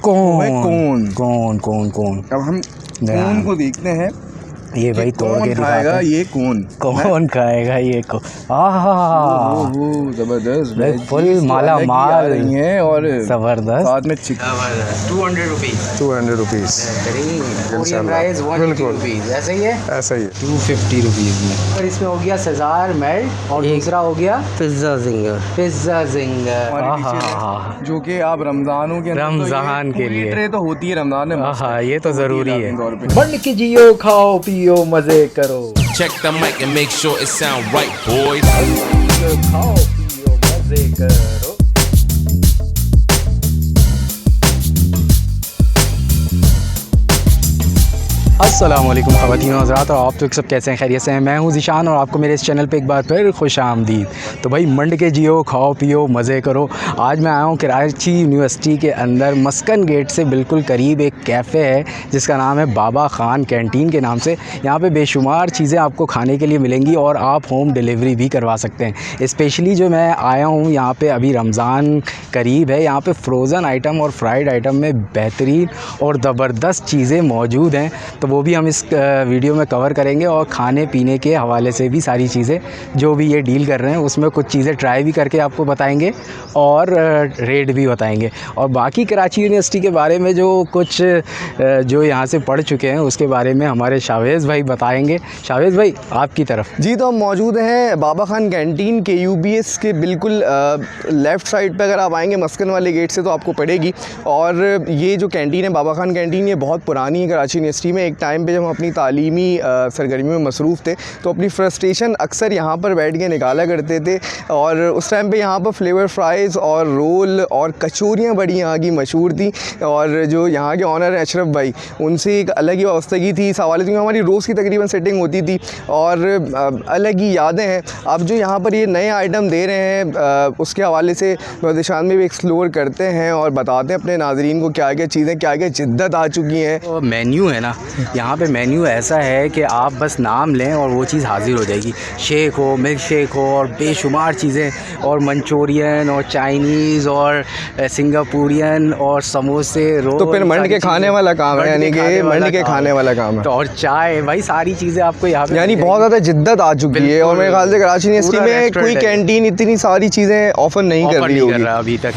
कौन कौन कौन कौन अब हम कौन को देखते हैं। ये भाई तोड़ के खाएगा ये कौन खाएगा ये कौन। जबरदस्त फुल माला माल है और जबरदस्त। साथ में चिकन 200 रुपीज 200 रुपीज ऐसे ही है, ऐसा ही है 250 रुपीज में। और इसमें हो गया सेजार मेल्ट और दूसरा हो गया पिज्जा जिंगर जो कि आप रमजानों के रमजान के लिए ट्रे तो होती है रमजान में। हाँ ये तो जरूरी है। बन के जियो खाओ पियो मजे करो। Check the mic and make sure it sound right, boys. खाओ पियो मजे करो। अस्सलाम वालेकुम ख़वातीन और हज़रात, और आप लोग सब कैसे हैं, खैरियत से हैं। मैं हूं ज़ीशान और आपको मेरे इस चैनल पे एक बार फिर खुश आमदीद। तो भाई मंड के जियो खाओ पियो मज़े करो। आज मैं आया हूं कराची यूनिवर्सिटी के अंदर मस्कन गेट से बिल्कुल करीब एक कैफ़े है जिसका नाम है बाबा ख़ान कैंटीन के नाम से। यहाँ पे बेशुमार चीज़ें आपको खाने के लिए मिलेंगी और आप होम डिलीवरी भी करवा सकते हैं। स्पेशली जो मैं आया हूँ यहाँ पर, अभी रमज़ान करीब है, यहाँ पर फ्रोज़न आइटम और फ्राइड आइटम में बेहतरीन और ज़बरदस्त चीज़ें मौजूद हैं। तो वो भी हम इस वीडियो में कवर करेंगे और खाने पीने के हवाले से भी सारी चीज़ें जो भी ये डील कर रहे हैं उसमें कुछ चीज़ें ट्राई भी करके आपको बताएंगे और रेट भी बताएंगे। और बाकी कराची यूनिवर्सिटी के बारे में जो कुछ जो यहाँ से पढ़ चुके हैं उसके बारे में हमारे शावेज़ भाई बताएंगे। शावेज़ भाई आपकी तरफ। जी, तो हम मौजूद हैं बाबा खान कैंटीन के UBS के बिल्कुल लेफ़्ट साइड पे। अगर आप आएंगे मस्कन वाले गेट से तो आपको पड़ेगी। और ये जो कैंटीन है बाबा खान कैंटीन, ये बहुत पुरानी है कराची यूनिवर्सिटी में। एक टाइम पे जब हम अपनी तालीमी सरगर्मियों में मसरूफ़ थे तो अपनी फ्रस्ट्रेशन अक्सर यहाँ पर बैठ के निकाला करते थे। और उस टाइम पे यहाँ पर फ्लेवर फ्राइज़ और रोल और कचौरियाँ बड़ी यहाँ की मशहूर थी। और जो यहाँ के ऑनर है अशरफ भाई, उनसे एक अलग ही वाबस्तगी थी इस हवाले से। हमारी रोज़ की तकरीबन सेटिंग होती थी और अलग ही यादें हैं। अब जो यहाँ पर ये नए आइटम दे रहे हैं उसके हवाले से ज़ीशान में भी एक्सप्लोर करते हैं और बताते हैं अपने नाज़रीन को क्या क्या चीज़ें, क्या क्या जिद्दत आ चुकी हैं। तो मेन्यू है ना, यहाँ पे मेन्यू ऐसा है कि आप बस नाम लें और वो चीज़ हाज़िर हो जाएगी। शेक हो, मिल्क शेक हो और बेशुमार चीज़ें, और मंचूरियन और चाइनीज़ और सिंगापुरियन और समोसे रोल। तो फिर मंड के खाने वाला काम है, यानी कि मंड के खाने वाला काम है। तो और चाय भाई, सारी चीज़ें आपको यहाँ पे यानी बहुत ज़्यादा जिद्दत आ चुकी है। और मेरे ख्याल से कराची यूनिवर्सिटी में कोई कैंटीन इतनी सारी चीज़ें ऑफ़र नहीं कर रही होगी अभी तक।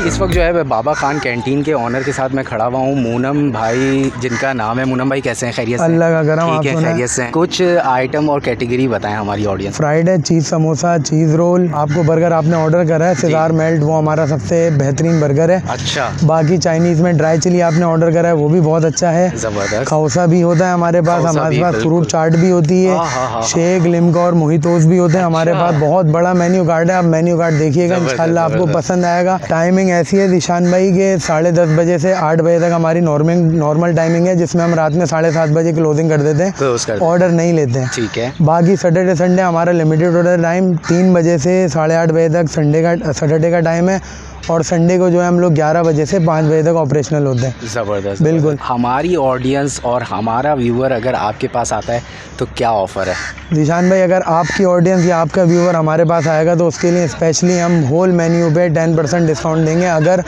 इस वक्त जो है मैं बाबा खान कैंटीन के ऑनर के साथ मैं खड़ा हुआ हूँ, मूनम भाई जिनका नाम है। मूनम भाई कैसे हैं, खैरियत से? अल्लाह का करम, आप ठीक है, खैरियत से। कुछ आइटम और कैटेगरी बताएं हमारी ऑडियंस। फ्राइड है, चीज़ समोसा, चीज़ रोल, आपको बर्गर आपने ऑर्डर करा है सेजार मेल्ट, वो हमारा सबसे बेहतरीन बर्गर है। अच्छा। बाकी चाइनीज़ में ड्राई चिली आपने ऑर्डर करा है, वो भी बहुत अच्छा है। ज़बरदस्त। खौसा भी होता है हमारे पास फ्रूट चाट भी होती है, शेक, लिम्का और मोहितोस भी होते हैं हमारे पास। बहुत बड़ा मेन्यू कार्ड है, आप मेन्यू कार्ड देखिएगा, इंशाल्लाह आपको पसंद आएगा। टाइमिंग ऐसी है ज़ीशान भाई के 10:30 बजे से 8 बजे तक हमारी नॉर्मल टाइमिंग है, जिसमें हम रात में 7:30 बजे क्लोजिंग कर देते हैं, ऑर्डर नहीं लेते हैं। ठीक है। बाकी सैटरडे संडे हमारा लिमिटेड ऑर्डर टाइम 3 बजे से 8:30 बजे तक सैटरडे का टाइम है। और संडे को जो है हम लोग 11 बजे से 5 बजे तक ऑपरेशनल होते हैं। ज़बरदस्त। बिल्कुल। हमारी ऑडियंस और हमारा व्यूअर अगर आपके पास आता है तो क्या ऑफ़र है? ज़ीशान भाई, अगर आपकी ऑडियंस या आपका व्यूअर हमारे पास आएगा तो उसके लिए स्पेशली हम होल मेन्यू पे 10% डिस्काउंट देंगे अगर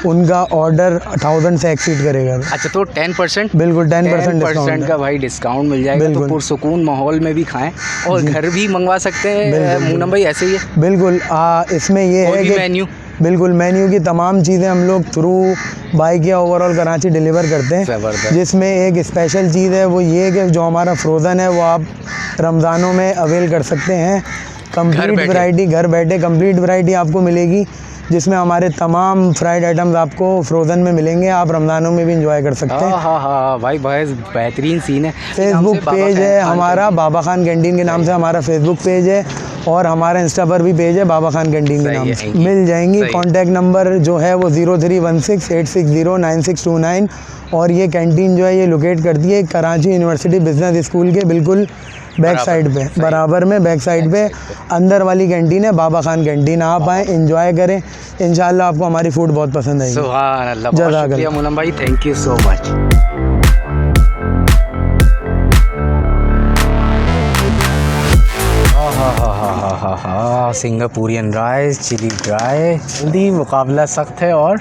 उनका ऑर्डर 1000 से एक्सीड करेगा। अच्छा, तो 10%? बिल्कुल 10% का भाई डिस्काउंट मिल जाएगा। तो पुरसुकून माहौल में भी खाएं और घर भी मंगवा सकते हैं। मूनम भाई ऐसे ही है? बिल्कुल। इसमें ये है कि मेन्यू, बिल्कुल मेन्यू की तमाम चीज़ें हम लोग थ्रू बाइक या ओवरऑल कराची डिलीवर करते हैं। जिसमें एक स्पेशल चीज़ है वो ये कि जो हमारा फ्रोज़न है वो आप रमज़ानों में अवेल कर सकते हैं। कंप्लीट वैरायटी, घर बैठे कंप्लीट वैरायटी आपको मिलेगी, जिसमें हमारे तमाम फ्राइड आइटम्स आपको फ्रोज़न में मिलेंगे। आप रमज़ानों में भी इंजॉय कर सकते हैं। हाँ भाई, बहुत बेहतरीन सीन है। फेसबुक पेज है हमारा बाबा खान कैंटीन के नाम से, हमारा फेसबुक पेज है और हमारा इंस्टा पर भी पेज है बाबा खान कैंटीन के नाम से, मिल जाएंगी। कॉन्टैक्ट नंबर जो है वो 0316-860-9629। और ये कैंटीन जो है ये लोकेट करती है कराची यूनिवर्सिटी बिज़नेस स्कूल के बिल्कुल बैक साइड पे, बराबर में बैक साइड पे अंदर वाली कैंटीन है बाबा खान कैंटीन। आप आएँ, एंजॉय करें, इंशाल्लाह आपको हमारी फूड बहुत पसंद आएगी। सुभान अल्लाह, बहुत शुक्रिया मूनम भाई, thank you so much. Singaporean rice, chilli dry, जल्दी मुकाबला सख्त है और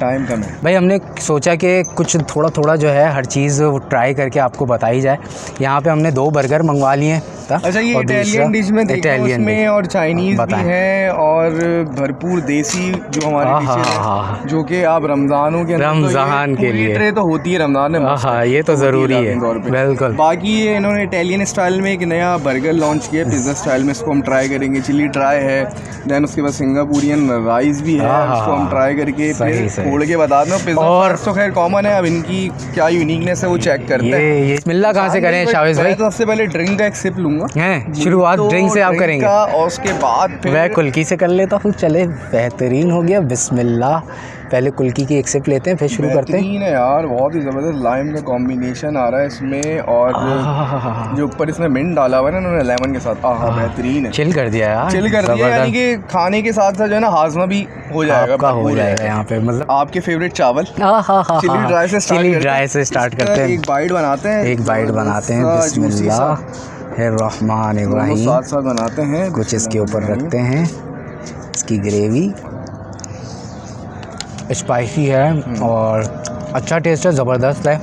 टाइम कम है। भाई हमने सोचा कि कुछ थोड़ा थोड़ा जो है हर चीज़ ट्राई करके आपको बताई जाए। यहाँ पे हमने 2 बर्गर मंगवा लिए हैं। अच्छा, ये इटालियन डिश में देखो उसमें और चाइनीज़ भी है और भरपूर देसी जो हमारी डिशेज है, जो कि आप रमज़ानों के रमज़ान के लिए ट्रे तो होती है रमज़ान में। हाँ, ये तो ज़रूरी है, बिल्कुल। बाकी ये इन्होंने इटालियन स्टाइल में एक नया बर्गर लॉन्च किया पिज़्ज़ा स्टाइल में, इसको हम ट्राई करेंगे। चिली ड्राई है, दैन उसके बाद सिंगापुरियन राइस भी है, उसको हम ट्राई करके फिर खोल के बता दूँ। पिज़्ज़ा तो खैर कॉमन है, अब इनकी क्या यूनिकनेस है वो चेक करते हैं। ये बिस्मिल्लाह कहाँ से करें शाविज़ भाई? तो सबसे पहले ड्रिंक का एक सिप लूँगा। हैं, शुरुआत ड्रिंक से आप करेंगे और उसके बाद फिर मैं कुल्की से कर लेता हूँ। चले, बेहतरीन हो गया। बिस्मिल्लाह, पहले कुल्की की एक सिप लेते हैं फिर शुरू करते हैं। बेहतरीन है यार, बहुत ही ज़बरदस्त लाइम का कॉम्बिनेशन आ रहा है इसमें, और जो ऊपर इसमें मिंट डाला हुआ है ना इन्होंने लेमन के साथ, बेहतरीन है। चिल कर दिया यार, चिल कर दिया, यानी कि खाने के साथ साथ जो है ना हाजमा भी हो जाएगा, आपका हो जाएगा यहाँ पे। मतलब आपके फेवरेट चावल चिली ड्राई से स्टार्ट करते हैं। एक बाइट बनाते हैं, बिस्मिल्लाहिर्रहमानिर्रहीम। साथ साथ बनाते हैं, कुछ इसके ऊपर रखते हैं। इसकी ग्रेवी स्पाइसी है और अच्छा टेस्ट है, ज़बरदस्त है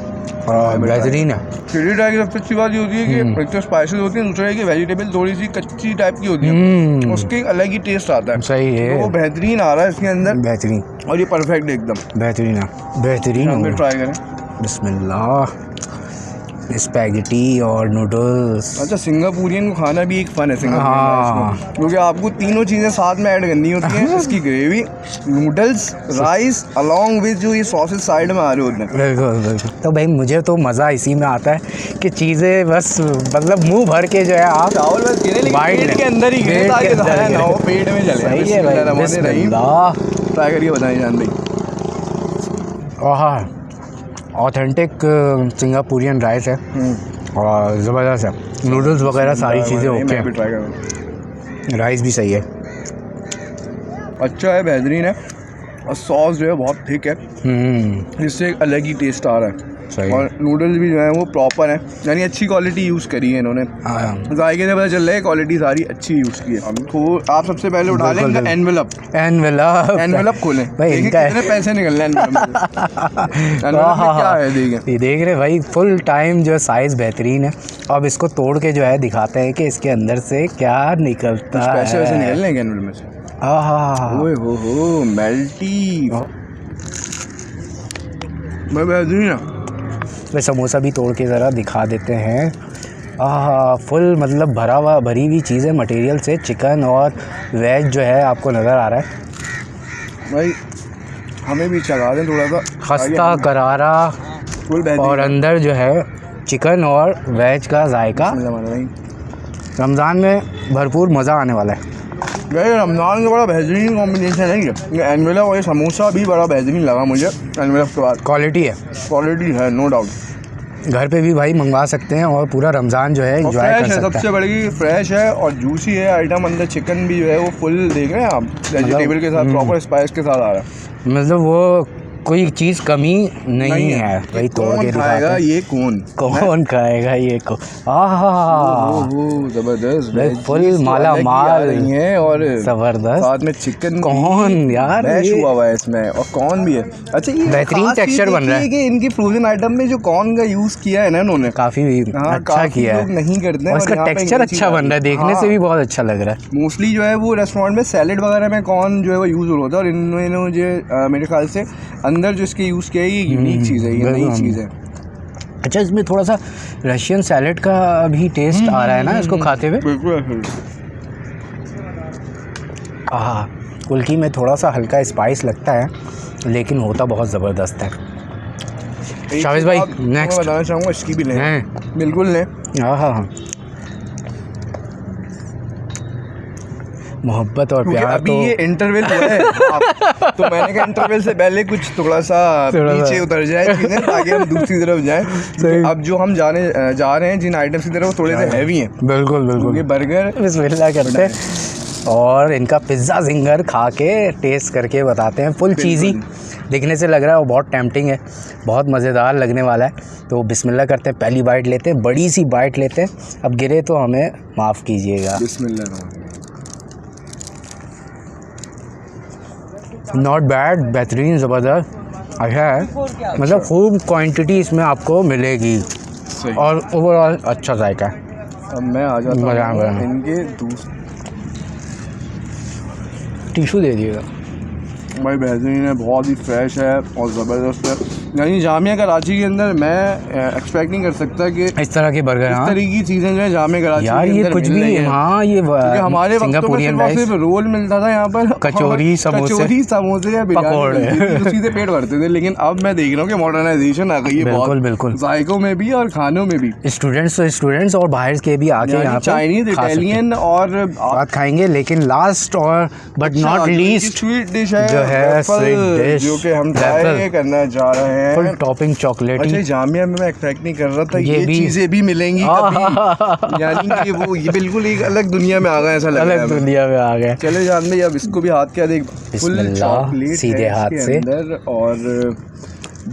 और बेहतरीन है। चिली ड्राई की सबसे अच्छी बात ये होती है कि एक तो स्पाइसेस होती है, दूसरा है कि वेजिटेबल थोड़ी सी कच्ची टाइप की होती है, उसके अलग ही टेस्ट आता है। सही है, वो बेहतरीन आ रहा है इसके अंदर, बेहतरीन, और ये परफेक्ट एकदम बेहतरीन है, बेहतरीन। हम ट्राई करें। बिस्मिल्लाह, स्पैगेटी और नूडल्स। अच्छा, सिंगापुरियन को खाना भी एक फन है हाँ, क्योंकि आपको तीनों चीज़ें साथ में ऐड करनी होती हैं। इसकी gravy, noodles, rice along with जो ये सॉसेस साइड में आ रहे होते हैं। बिल्कुल बिल्कुल। तो भाई मुझे तो मज़ा इसी में आता है कि चीज़ें बस मतलब मुंह भर के जो है आप चावल बस गिरे, लेकिन पेट के अंदर ही गिरे ताकि ज़ाया ना हो, पेट में चले। सही है भाई, बिस्मिल्लाह। ट्राई करिए, बताइए जान भाई। हाँ, ऑथेंटिक सिंगापुरियन राइस है और ज़बरदस्त है। नूडल्स वगैरह सारी चीज़ें ओके हैं, राइस भी सही है, अच्छा है, बेहतरीन है, और सॉस जो है बहुत थिक है, जिससे एक अलग ही टेस्ट आ रहा है। और नूडल्स भी जो है वो प्रॉपर है, यानी अच्छी क्वालिटी यूज़ करी है इन्होंने। जायके से पता चल रहा है क्वालिटी सारी अच्छी यूज़ की है। तो आप सबसे पहले उठा लें एनवेलप खोलें, देखिए कितने पैसे निकल रहे हैं एनवेलप में। क्या है देखें, ये देख रहे भाई, फुल टाइम जो साइज़ बेहतरीन है। अब इसको तोड़ के जो है दिखाते हैं कि इसके अंदर से क्या निकलता है। पैसे वैसे निकल रहे हैं एनवेलप में से। ओए हो मेल्टी, मैं बेहतरीन है। वे समोसा भी तोड़ के ज़रा दिखा देते हैं। फुल मतलब भरी हुई चीज़ें मटेरियल से, चिकन और वेज जो है आपको नज़र आ रहा है भाई। हमें भी चखा दें थोड़ा सा, खस्ता करारा, और अंदर जो है चिकन और वेज का जायका। रमज़ान में भरपूर मज़ा आने वाला है। रमज़ान का बड़ा बेहतरीन कॉम्बिनेशन है ये एनवेलप और ये समोसा भी बड़ा बेहतरीन लगा मुझे। एनवेलप के बाद क्वालिटी है, नो डाउट। घर पे भी भाई मंगवा सकते हैं और पूरा रमज़ान जो है एंजॉय कर सकते हैं। सबसे बड़ी फ्रेश है और जूसी है आइटम। अंदर चिकन भी जो है वो फुल देख रहे हैं आप, वेजिटेबल के साथ, प्रॉपर स्पाइस के साथ आ रहा है। मतलब वो कोई चीज़ कमी नहीं है भाई। तोड़ के खाएगा ये कौन खाएगा ये को। जबरदस्त, फुल माला माल है और जबरदस्त, साथ में चिकन कौन यार हुआ हुआ है इसमें, और कॉर्न भी है। अच्छा, ये बेहतरीन टेक्सचर बन रहा है कि इनकी फ्रोजन आइटम में जो कॉर्न का यूज़ किया है ना इन्होंने, काफ़ी अच्छा किया है। नहीं करते हैं, इसका टेक्सचर अच्छा बन रहा है, देखने से भी बहुत अच्छा लग रहा है। मोस्टली जो है वो रेस्टोरेंट में सैलेड वगैरह में कॉर्न जो है वो यूज़ होता है, और इन्होंने जो मेरे ख्याल से अंदर जो इसके यूज़ किया है ये यूनिक चीज़ है, ये नई चीज़ है। अच्छा, इसमें थोड़ा सा रशियन सैलेड का भी टेस्ट आ रहा है ना इसको खाते हुए। बिल्कुल। कुल्की में थोड़ा सा हल्का स्पाइस लगता है, लेकिन होता बहुत ज़बरदस्त है। शाविज़ भाई नेक्स्ट बताना चाहूँगा, इसकी भी लें, बिल्कुल लें। हाँ, मोहब्बत और प्यार। अभी तो ये इंटरवल हुआ है तो मैंने कहा इंटरवल से पहले कुछ थोड़ा सा पीछे उतर जाए चीज़ें, ताकि हम दूसरी तरफ जाएं। अब जो हम जा रहे हैं जिन आइटम्स की तरफ, वो थोड़े से हैवी हैं। बिल्कुल। ये बर्गर बिस्मिल्लाह करते हैं और इनका पिज़्ज़ा जिंगर खा के टेस्ट करके बताते हैं। फुल चीज़ी दिखने से लग रहा है, वो बहुत टेम्पटिंग है, बहुत मज़ेदार लगने वाला है। तो बिस्मिल्लाह करते हैं, पहली बाइट लेते हैं, बड़ी सी बाइट लेते हैं। अब गिरे तो हमें माफ़ कीजिएगा। बिस्मिल्लाह। नॉट बैड, बेहतरीन, ज़बरदस्त अच्छा है। मतलब खूब क्वांटिटी इसमें आपको मिलेगी और ओवरऑल अच्छा जायका है। अब मैं आ जाता मज़ा हूँ आ गया। इनके टिशू दे दिएगा। भाई बेहतरीन है, बहुत ही फ्रेश है और ज़बरदस्त है। यानी जामिया कराची के अंदर मैं एक्सपेक्ट नहीं कर सकता कि इस तरह के बर्गर, इस हाँ तरह की चीज़ें जो है जामिया कराची यार के ये अंदर कुछ मिल रही भी, हैं। हाँ ये क्योंकि हमारे वक्तों में सिंगापुरियन सिर्फ और राइस, सिर्फ रोल मिलता था यहाँ पर, कचौरी, समोसे, कचौरी, समोसे या पकौड़े। बिरयानी, उसी से पेट भरते थे। लेकिन अब मैं देख रहा हूँ कि मॉडर्नाइजेशन आ गई है बिल्कुल, बहुत, बिल्कुल। जायकों में भी और खानों में भी। स्टूडेंट्स और बाहर के भी आके यहाँ पे चाइनीज, खा सकते हैं। इटालियन और बात खाएंगे, लेकिन लास्ट और but not least sweet dish है जो है waffle, स्वीट डिश, जो कि हम ट्राई करना जा रहे हैं। फुल टॉपिंग चॉकलेटी। अच्छा, जामिया में मैं एक्सपेक्ट नहीं कर रहा था ये ये भी चीज़ें भी मिलेंगी कभी। यानी कि वो ये बिल्कुल एक अलग दुनिया में आ गए ऐसा लग रहा है। अलग दुनिया में आ गए। चले जान भाई, अब इसको भी हाथ क्या देख, फुल बिस्मिल्लाह, चॉकलेट सीधे हाथ इसके से। अंदर और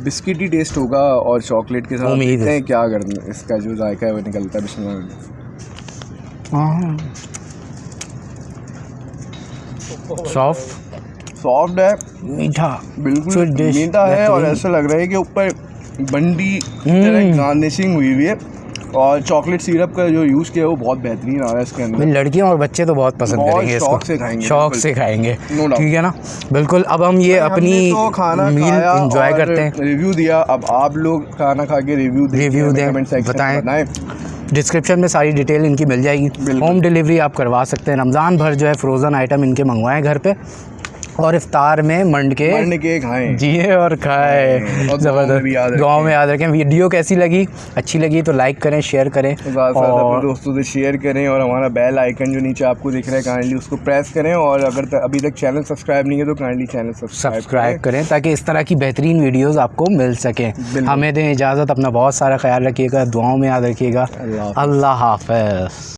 बिस्किटी टेस्ट होगा और चॉकलेट के साथ उम्मीद है। देखते हैं क्या करना, इसका जो जायका है वो निकलता है। बिस्मिल्लाह। सॉफ्ट है, मीठा, बिल्कुल Sweet dish, मीठा है और बेहतरीन। ऐसा लग रहा है कि ऊपर बंडी की तरह गार्निशिंग हुई हुई है और चॉकलेट सिरप का जो यूज़ किया है वो बहुत बेहतरीन आ रहा है इसके अंदर। लड़कियां और बच्चे तो बहुत पसंद बहुत करेंगे इसको, शौक से खाएंगे, शौक बिल्कुल। से खाएंगे, No doubt। ठीक है ना। बिल्कुल, अब हम ये भाई, अपनी हमने तो खाना मील खाया एंजॉय और करते हैं, रिव्यू दिया। अब आप लोग खाना खा के रिव्यू दें, कमेंट सेक्शन बताएं। में बताएं। डिस्क्रिप्शन में सारी डिटेल इनकी मिल जाएगी। बिल्कुल। होम डिलीवरी आप करवा सकते हैं। रमज़ान भर जो है फ्रोज़न आइटम इनके मंगवाएं घर पे और इफ्तार में मंड के खाएं, जिए और खाए। और ज़बरदस्त। गाँव में याद रखें। वीडियो कैसी लगी, अच्छी लगी तो लाइक करें, शेयर करें अपने और दोस्तों से शेयर करें और हमारा बेल आइकन जो नीचे आपको दिख रहा है काइंडली उसको प्रेस करें। और अगर अभी तक चैनल सब्सक्राइब नहीं है तो काइंडली चैनल सब्सक्राइब करें ताकि इस तरह की बेहतरीन वीडियोस आपको मिल सकें। हमें दें इजाज़त, अपना बहुत सारा ख्याल रखिएगा, दुआओं में याद रखिएगा। अल्लाह हाफ़िज़।